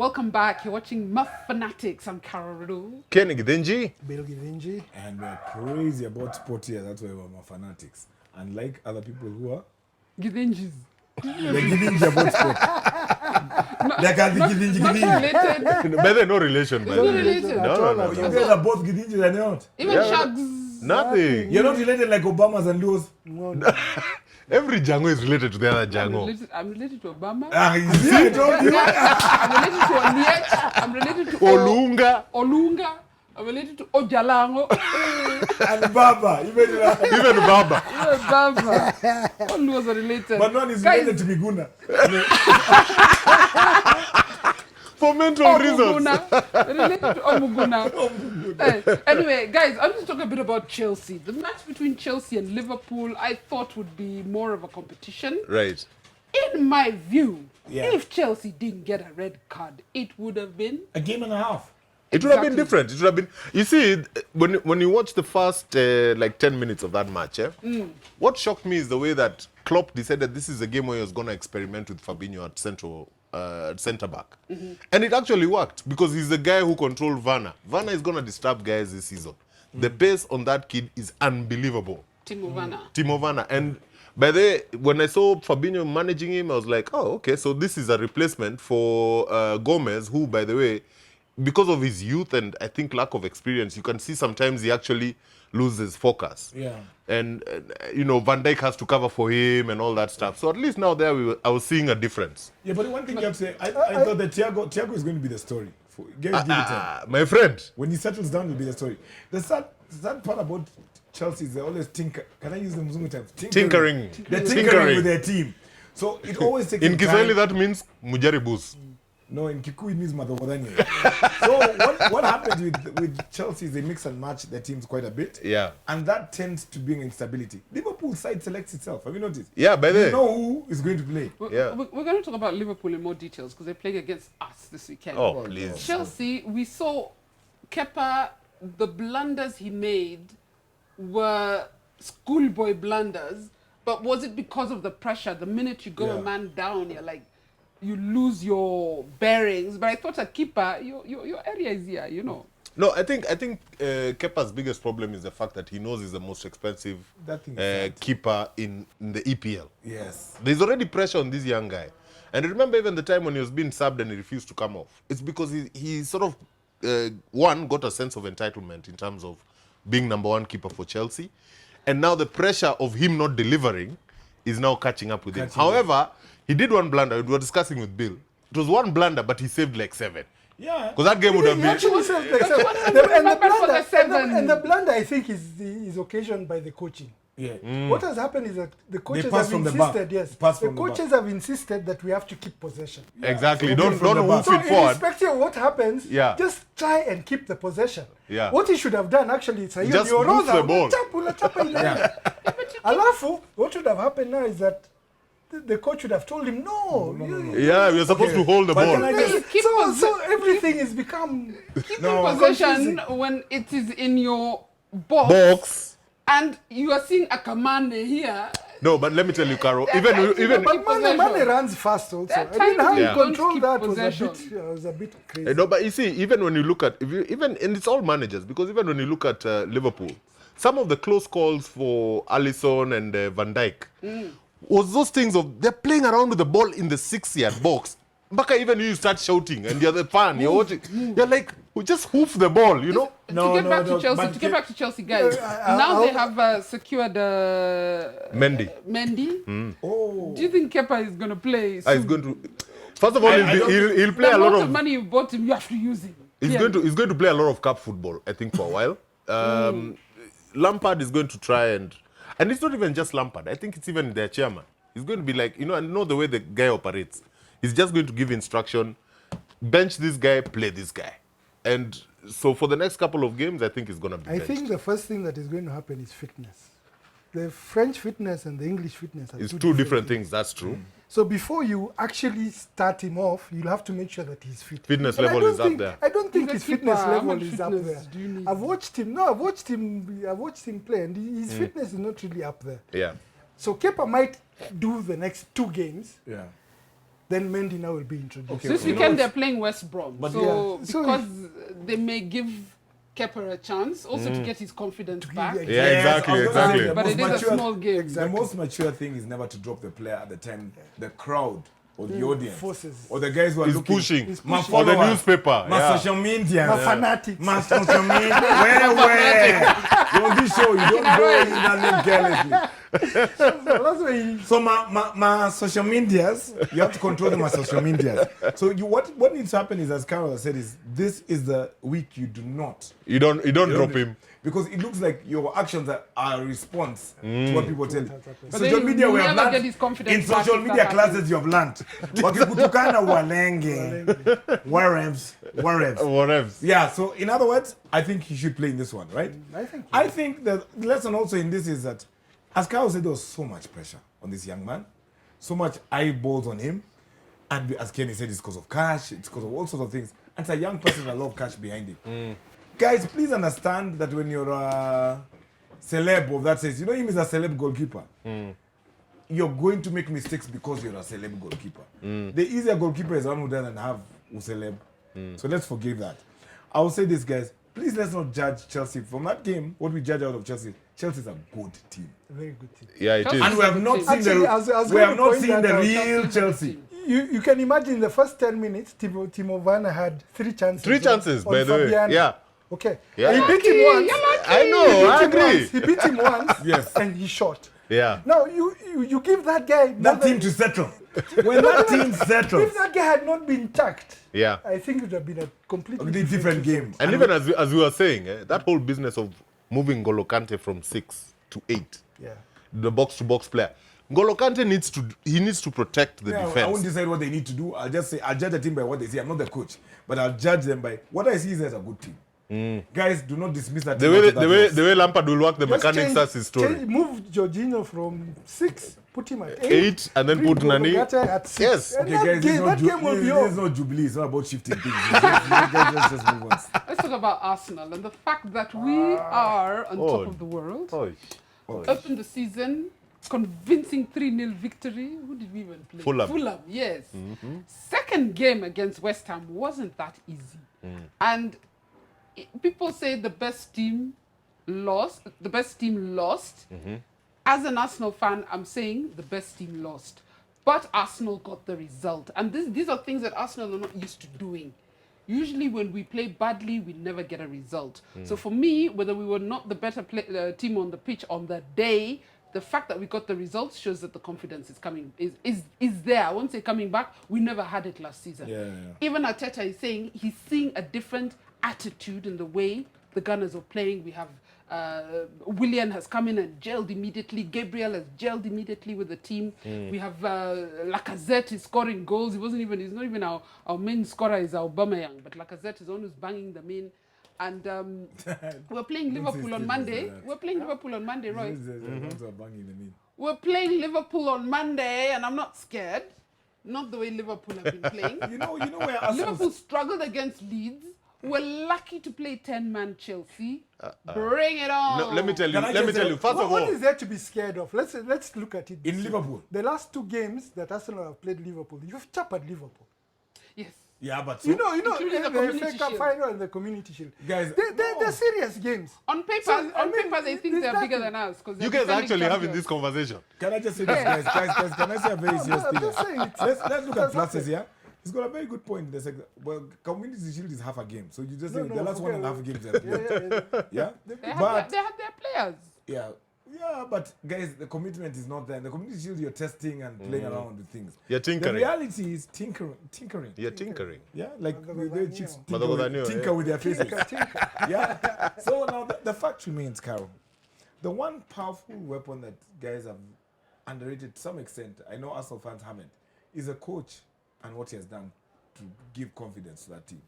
Welcome back. You're watching Mafanatics. I'm Carol. Kenny Gidinji. And we're crazy about sport here. That's why we're mafanatics. Unlike other people who are Gidinjis. they're Gidinji about sport. Like the Gidinji. Related. But they're no relation. It's not related. No. You guys are both Gidinji, are not? Even shags. Nothing. You're not related like Obamas and Luos. Every Django is related to the other Django. I'm related to Obama. You see, I told you. I'm related to Oniet. I'm related to Olunga. I'm related to Ojalango. And Baba. Even Baba. Baba. All those are related. But one is related to Miguna. For mental reasons. Related to Omuguna. Anyway, guys, I'm just talking a bit about Chelsea. The match between Chelsea and Liverpool, I thought would be more of a competition. Right. In my view, if Chelsea didn't get a red card, it would have been A game and a half. It would have been different. It would have been. You see, when you watch the first 10 minutes of that match, what shocked me is the way that Klopp decided this is a game where he was going to experiment with Fabinho at centre back, and it actually worked because he's the guy who controlled Werner. Werner is going to disturb guys this season. The pace on that kid is unbelievable. Timo Werner. And by the way, when I saw Fabinho managing him, I was like, oh, okay, so this is a replacement for Gomez, who, by the way, because of his youth and I think lack of experience, you can see sometimes he actually loses focus. Yeah. And Van Dijk has to cover for him and all that stuff. So at least now there I was seeing a difference. Yeah, but one thing you have to say, I thought that Thiago is going to be the story. Give it time. My friend. When he settles down, it'll be the story. The sad part about Chelsea is they always tinker. Can I use the Mzungu term? Tinkering. They're tinkering with their team. So it always takes In Kiswahili, time. that means mujaribus. No, in Kikuyu it means madhogodhani. So what happens with Chelsea is they mix and match their teams quite a bit. Yeah. And that tends to bring instability. Liverpool side selects itself. Have you noticed? Yeah, by the You way. know who is going to play. Yeah. We're going to talk about Liverpool in more details because they're playing against us this weekend. Oh, please. Chelsea, we saw Kepa, the blunders he made were schoolboy blunders, but was it because of the pressure? The minute you go a man down, you're like, you lose your bearings. But I thought a keeper, your area is here, No, I think Kepa's biggest problem is the fact that he knows he's the most expensive keeper in the EPL. Yes. There's already pressure on this young guy. And remember even the time when he was being subbed and he refused to come off. It's because he sort of, got a sense of entitlement in terms of being number one keeper for Chelsea. And now the pressure of him not delivering is now catching up with him. However, he did one blunder. We were discussing with Bill. It was one blunder, but he saved like 7. Yeah. Because that game would have been... And the blunder, I think, is occasioned by the coaching. Yeah. What has happened is that the coaches pass have from the insisted, back. yes, Pass the from the coaches have insisted that we have to keep possession. Yeah. Exactly. So Don't from the move back. it forward. Irrespective of what happens, just try and keep the possession. Yeah. What he should have done actually is Just move the ball. Alafu, what should have happened now is that the coach would have told him, no. Yeah, we are supposed to hold the But ball. can I just- So everything has become... Keeping possession when it is in your box. And you are seeing a command here. No, but let me tell you, Caro, even But Mane runs fast also. I mean, how you control that was a bit crazy. no, but you see, even when you look at and it's all managers, because even when you look at Liverpool, some of the close calls for Alisson and Van Dijk was those things of they're playing around with the ball in the 6-yard box. Baka, even you start shouting and you're the fan, you're watching, you're like, we just hoof the ball, To get back to Chelsea, guys. Now they have secured Mendy. Oh. Do you think Kepa is going to play? He's going to. First of all, he'll play a lot of money you bought him. You have to use him. He's going to play a lot of cup football, I think, for a while. Lampard is going to try and it's not even just Lampard. I think it's even their chairman. He's going to be like, I know the way the guy operates. He's just going to give instruction, bench this guy, play this guy. And so for the next couple of games, I think it's going to be benched. I think the first thing that is going to happen is fitness. The French fitness and the English fitness are two different things. That's true. So before you actually start him off, you'll have to make sure that he's fit. Fitness level is up there. I don't think his fitness level is up there. Do you need? I've watched him play, and his fitness is not really up there. Yeah. So Kepa might do the next 2 games. Yeah. then Mendy now will be introduced. Okay. This weekend they're playing West Brom. But So yeah. So because they may give Kepa a chance, also to get his confidence back. yeah, Yeah, exactly, I was gonna say, exactly. the But most it is a mature- small game. The most mature thing is never to drop the player at the time the crowd or the audience Forces. or the guys who are He's looking. pushing. My Or the followers, newspaper. my Yeah. social media, Mafanatics. my social media. Where? On this show, you don't go in that name carelessly. That's why he, So my social medias, you have to control my social medias. So what needs to happen is, as Carol said, is this is the week you do not. You don't drop him. Because it looks like your actions are a response to what people tell you. But Social then media, you we have never get learned. his confidence In back social if media that classes, happens. you have learned. Wakikutukana walenge. Warevs. Whatever. Yeah, so in other words, I think he should play in this one, right? I think I think the lesson also in this is that, as Kyle said, there was so much pressure on this young man, so much eyeballs on him. And as Kenny said, it's because of cash, it's because of all sorts of things. And it's a young person that a lot of cash behind him. Guys, please understand that when you're a celeb of that says, you know him is a celeb goalkeeper. You're going to make mistakes because you're a celeb goalkeeper. The easier goalkeeper is the one who doesn't have a celeb. So let's forgive that. I will say this, guys. Please let's not judge Chelsea. From that game, what we judge out of Chelsea, Chelsea's a good team. a very good team. Yeah, it is. And we have not seen Actually, the I was we going have to not point seen that the out. real Chelsea. You can imagine the first 10 minutes, Timo Werner had 3 chances. 3 chances, on by the way. Fabiano. Yeah. Okay. Yeah. He beat him once. I know, I agree. He beat him once. Yes. And he shot. Yeah. Now you give that guy more That than- team to settle. When that team settles, If that guy had not been tacked, Yeah. I think it would have been a completely a different result. game. And even as we were saying, that whole business of moving N'Golo Kante from 6 to 8, Yeah. the box-to-box player, N'Golo Kante needs to protect the Yeah, I defense. won't decide what they need to do. I'll just say I'll judge the team by what they see. I'm not the coach, but I'll judge them by what I see is as a good team. Guys, do not dismiss that. The team way after that loss. the way Lampard will work the Just mechanics, that's his story. Move Jorginho from 6, put him at 8. 8 and then bring put Nani. Gogata at 6. Yes. And Okay, that guys, game, will be this over. is not Jubilee. It's not about shifting things. Let's just move on. Let's talk about Arsenal and the fact that we are on top of the world. Oh, Opened the season, convincing 3-0 victory. Who did we even play? Fulham. Yes. Second game against West Ham wasn't that easy. And people say the best team lost. The best team lost. As an Arsenal fan, I'm saying the best team lost. But Arsenal got the result. And these are things that Arsenal are not used to doing. Usually when we play badly, we never get a result. So for me, whether we were not the better team on the pitch on the day, the fact that we got the results shows that the confidence is coming, is there. I won't say coming back. We never had it last season. Yeah. Even Arteta is saying he's seeing a different attitude in the way the Gunners are playing. We have Willian has come in and gelled immediately. Gabriel has gelled immediately with the team. We have Lacazette is scoring goals. He's not even our main scorer is Aubameyang, but Lacazette is the one who's banging them in. And we're playing Liverpool on Monday. We're playing Liverpool on Monday, Roy. We're playing Liverpool on Monday, and I'm not scared. Not the way Liverpool have been playing. You know where Arsenal. Liverpool struggled against Leeds. We're lucky to play 10-man Chelsea. Bring it on. No, let me tell you. Can I just say, First of What all, is there to be scared of? Let's look at it. In this way. Liverpool. The last 2 games that Arsenal have played Liverpool, you've chappered Liverpool. Yes. Yeah, but You know, Including the the Community FA Cup Shield. final and the Community Shield. Guys, They're serious games. On paper, So, I mean, they think there's they're bigger nothing. than us. 'Cause you they're guys are defending actually having champions. this conversation. Can I just say this, guys? Guys, can I say a very serious I'm thing? just saying it's- Let's look at that's pluses here. He's got a very good point. There's like, well, Community Shield is half a game, so you just say No, the last okay. 1.5 games. They have played. Yeah, They but had their players. yeah, but guys, the commitment is not there. In the Community Shield, you're testing and playing around with things. You're tinkering. The reality is tinkering. You're tinkering. Yeah, like the chicks Madagodaniyo, tinker yeah. with their faces. Tinker. Yeah. So now the fact remains, Carol. The one powerful weapon that guys have underrated to some extent, I know Arsenal fans haven't, is a coach and what he has done to give confidence to that team.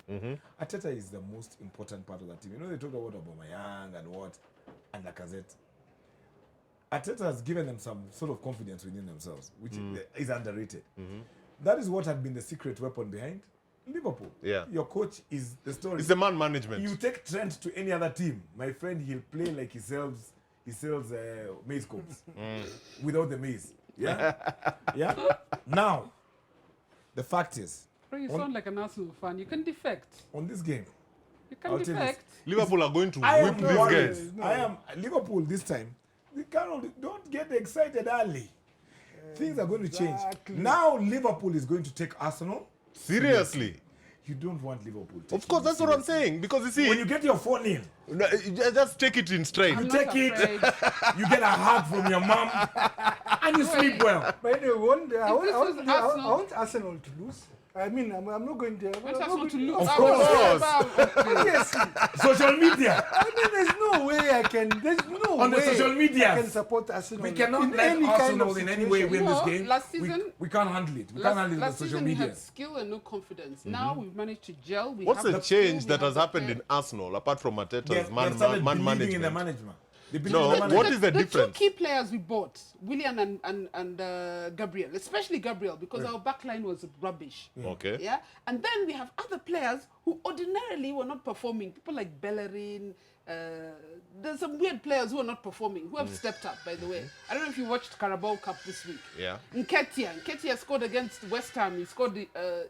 Arteta is the most important part of that team. You know, they talked about Aubameyang and Lacazette. Arteta has given them some sort of confidence within themselves, which is underrated. That is what had been the secret weapon behind Liverpool. Yeah. Your coach is the story. It's the man management. You take Trent to any other team, my friend, he'll play like he sells maize cobs without the maize. Yeah? Yeah? Now, the fact is, Bro, you sound like an Arsenal fan. You can defect. on this game, You can I'll tell you defect. Liverpool are going to I whip am these worried. guys. I am Liverpool this time. We cannot, don't get excited early. Things are going to change. Exactly. Now Liverpool is going to take Arsenal. Seriously. You don't want Liverpool. Of course, that's what I'm saying. Because you see, When you get your 4-0, no, just take it in stride. I'm you not take it, afraid. you get a hug from your mom, and you sleep well. But anyway, one day, I If this was I Arsenal- want Arsenal to lose. I mean, I'm not going to. Want Arsenal to lose? Of I course. was about- Yes. Social media. I mean, there's no way I can. There's no On the way social media. I can support Arsenal. We cannot in let any kind of Arsenal in any way situation. win You this know, game. last season- we can't handle it. We can't handle it on Last social season we media. had skill and no confidence. Now we've managed to gel. We What's have the skill, change we that have has the happened player. in Arsenal, apart from Arteta's They man started believing in management? the management. They believe No, in the management. what is the The difference? two key players we bought, Willian and Gabriel, especially Gabriel, because our backline was rubbish. Okay. Yeah, and then we have other players who ordinarily were not performing. People like Bellerin. There's some weird players who are not performing, who have stepped up. By the way, I don't know if you watched Carabao Cup this week. Yeah. Nketiah scored against West Ham. He scored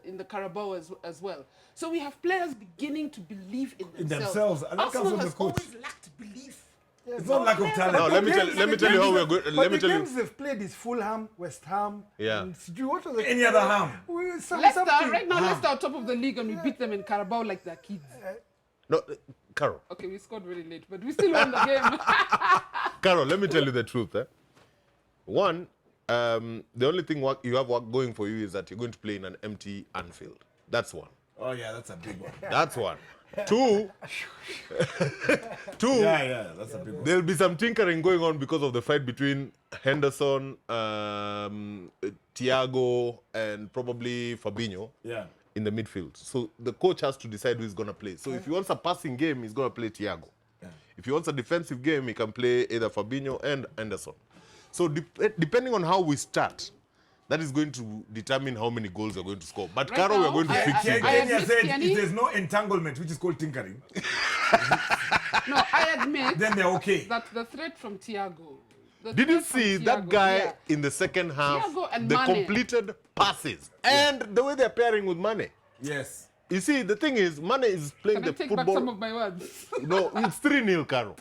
in the Carabao as well. So we have players beginning to believe in themselves. And that comes Arsenal from the has coach. always lacked belief. It's not lack of talent. No, let me tell you how we're going. But Let me the tell you. games they've played is Fulham, West Ham. Yeah. And what was the Any other Ham? Leicester, something. right now, Leicester are top of the league and we beat them in Carabao like they're kids. No, Carol. Okay, we scored very late, but we still won the game. Carol, let me tell you the truth. One, the only thing you have going for you is that you're going to play in an empty Anfield. That's one. Oh yeah, that's a big one. That's one. Two, Yeah, that's a big one. there'll be some tinkering going on because of the fight between Henderson, Thiago, and probably Fabinho Yeah. in the midfield. So the coach has to decide who he's going to play. So if he wants a passing game, he's going to play Thiago. Yeah. If he wants a defensive game, he can play either Fabinho and Henderson. So depending on how we start, that is going to determine how many goals we're going to score. But Right Carol, now, we're going to I- fix I- it. I- Kenya admit, said Kenny- if there's no entanglement, which is called tinkering, No, I admit then they're okay. that the threat from Thiago. Did you see that guy in the second half? Thiago and The Mane. completed passes and the way they're pairing with Mane. Yes. You see, the thing is, Mane is playing Can I the take football. back some of my words? No, it's 3-0, Carol.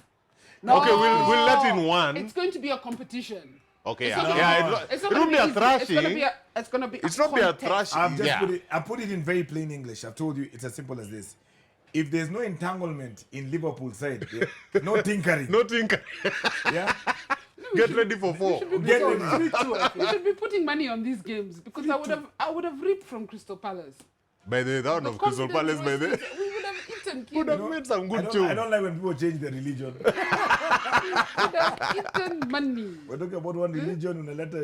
Okay, we'll let in one. It's going to be a competition. Okay, It's yeah. not gonna Yeah, be- it won't be a easy. It's thrashing. gonna be It's not be a contest. thrashing. I've just Yeah. I put it in very plain English. I've told you it's as simple as this. If there's no entanglement in Liverpool side, no tinkering. No tinker. Yeah. Get ready for four. Get ready. We should be putting money on these games because I would have ripped from Crystal Palace. By the way, that one The of Crystal confidence Palace, by the way, was- we would have eaten would have kids. made some I good don't, I tunes. don't like when people change their religion. We would have eaten money. We're talking about one religion and a letter.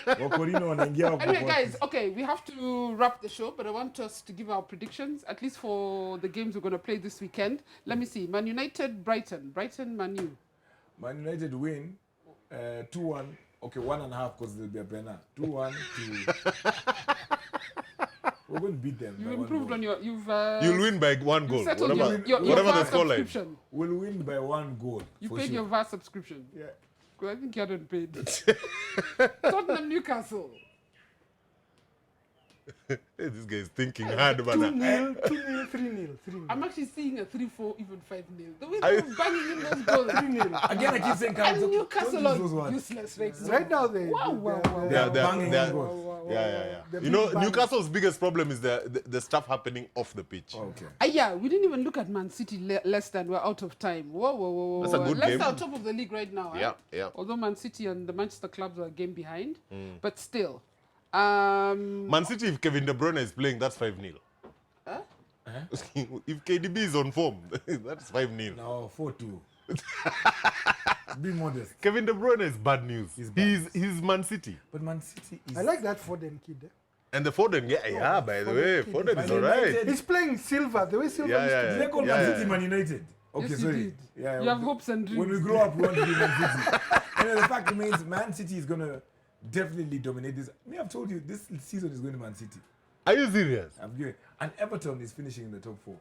Wakorino wanaingia huko Anyway, kwa- guys, okay, we have to wrap the show, but I want us to give our predictions, at least for the games we're going to play this weekend. Let me see. Man United, Brighton. Brighton, Man U. Man United win 2-1. Okay, 1.5 because there'll be a penalty. 2-1 to. We're going to beat them. You by one improved goal. on your... You've You'll win by one goal. settled Whatever, your whatever the VAR scoreline. subscription. We'll win by 1 goal. You for paid sure. your VAR subscription. Yeah. Well, I think you hadn't paid. Tottenham, Newcastle. Hey, this guy is thinking hard, 2-0, man. 2-0, 3-0, 3-0. I'm actually seeing a 3-4, even 5-0. The way I- they're banging in those goals. 3-0. Again, I keep saying, And don't Newcastle use those are words. useless right now. Right now, they. Wow, wow, wow. They are Yeah, banging they're- goals. Yeah. The You know, big bang. Newcastle's biggest problem is the stuff happening off the pitch. Okay. Yeah, we didn't even look at Man City less than we're out of time. Whoa. That's a good Leicester game. are top of the league right now. Yeah. Although Man City and the Manchester clubs are a game behind, Mm. but still. Man City, if Kevin De Bruyne is playing, that's 5-0. Huh? If KDB is on form, that's 5-0. Now 4-2. Be modest. Kevin De Bruyne is bad news. He's bad. He's Man City. But Man City is. I like that Foden kid. And the Foden, by the way, Foden is Man alright. United- He's playing Silva, the way Silva Yeah, used yeah, to Did play. they call Yeah, Man yeah. City Man United? Okay, Yes, you sorry. did. Yeah, You have hopes and dreams. When we grow up, we want to be Man City. And the fact remains, Man City is going to definitely dominate this. I've told you, this season is going to Man City. Are you serious? And Everton is finishing in the top 4.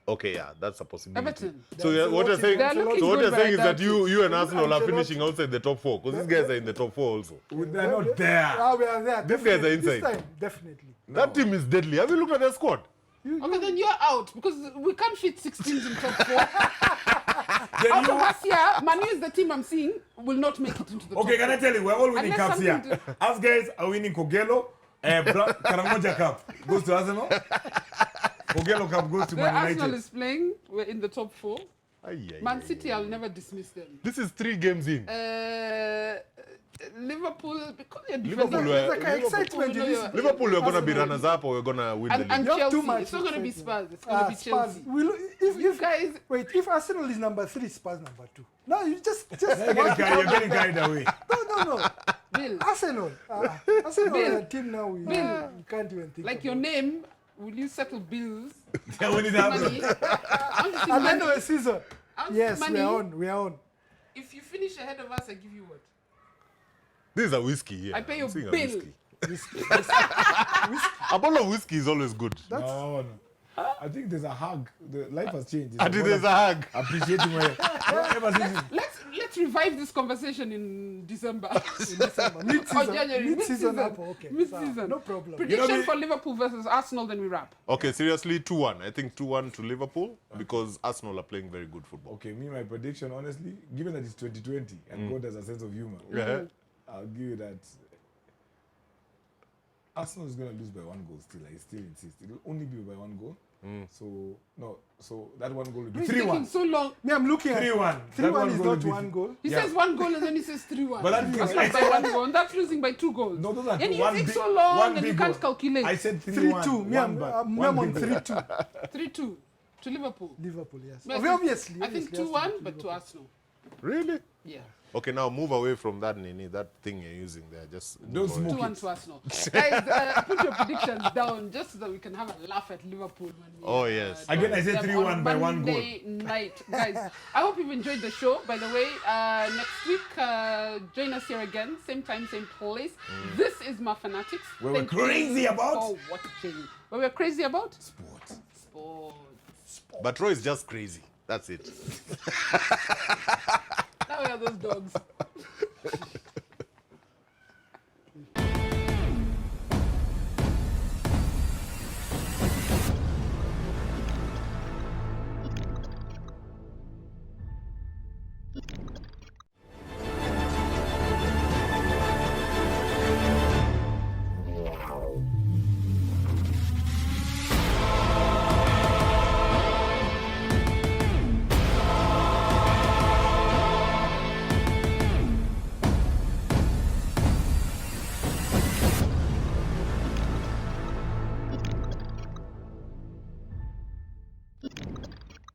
Okay, yeah, that's a possibility. Everton. So yeah, what you're saying, They're looking so what good you're by saying is that that. you and Arsenal are Ancelotti. finishing outside the top 4 because these guys are in the top 4 also. They're not there. Ah, we are there. These guys are definitely. inside. This time, definitely. That team is deadly. Have you looked at their squad? Okay, then you're out because we can't fit 6 teams in top 4. Then Out of you, us here, Manu is the team I'm seeing will not make it into the top okay, can I tell you, we're all winning Unless cups here. something Us guys are winning Kogelo. Karamoja Cup goes to Arsenal. Kogelo Cup goes to The Man Arsenal United. is playing. We're in the top 4. Ay, ay, Man ay, City, ay. I'll never dismiss them. This is 3 games in. Liverpool, because they're Liverpool defenders. were- It's like an excitement in this. Liverpool, we're going to be Arsenal. runners up or we're going to win the And league. You have too Chelsea. much It's not going to be excitement. Spurs. It's going to be Spurs. Chelsea. If You guys, wait, if Arsenal is number 3, Spurs number 2. No, you just You're getting carried away. no. Bill, Arsenal. Arsenal Bill. are a team now. We can't even think. like your name, will you settle bills? When it Money. happens. I want to see At the end of money. the season. I want to see Yes, money. we are on. We are on. If you finish ahead of us, I give you what? This is a whiskey here. I pay I'm your seeing a bill. whiskey. A bottle of whiskey is always good. No. I think there's a hug. The life has changed. And there's a hug. Appreciating where ever since Let's revive this conversation in December. In December. Mid-season. Or January. Mid-season up. Okay. Mid-season. No problem. Prediction me- for Liverpool versus Arsenal, then we wrap. Okay, seriously, 2-1. I think 2-1 to Liverpool because Arsenal are playing very good football. Okay, my prediction, honestly, given that it's 2020 and God has a sense of humor, Yeah. I'll give you that Arsenal is going to lose by 1 goal still. I still insist. It will only be by 1 goal. So that 1 goal will be It's taking 3-1. so long. Me, I'm looking at 3-1. 3-1 is That not will 1 be- goal. He Yeah. says 1 goal and then he says 3-1. But that- That's I not by said- 1 goal. That's losing by 2 goals. No, those are And two. you One take big- so long one and you big can't goal. calculate. I said 3-1. 3-2. Me, I'm on 3-2. 3-2 to Liverpool. Liverpool, yes. I think- Obviously. I think 2-1, but to Arsenal. Really? Yeah. Okay, now move away from that, Nini. That thing you're using there. Just Don't move away. smoke. 2-1 to Arsenal. Guys, put your predictions down just so that we can have a laugh at Liverpool when we. Oh, yes. Again, I said them 3-1 on by 1 goal. Monday night, guys. I hope you've enjoyed the show. By the way, next week, join us here again, same time, same place. This is mafanatics. Where we're Thank you crazy about for watching. Where we're crazy about Sport. sports. But Roy is just crazy. That's it. Now we are those dogs.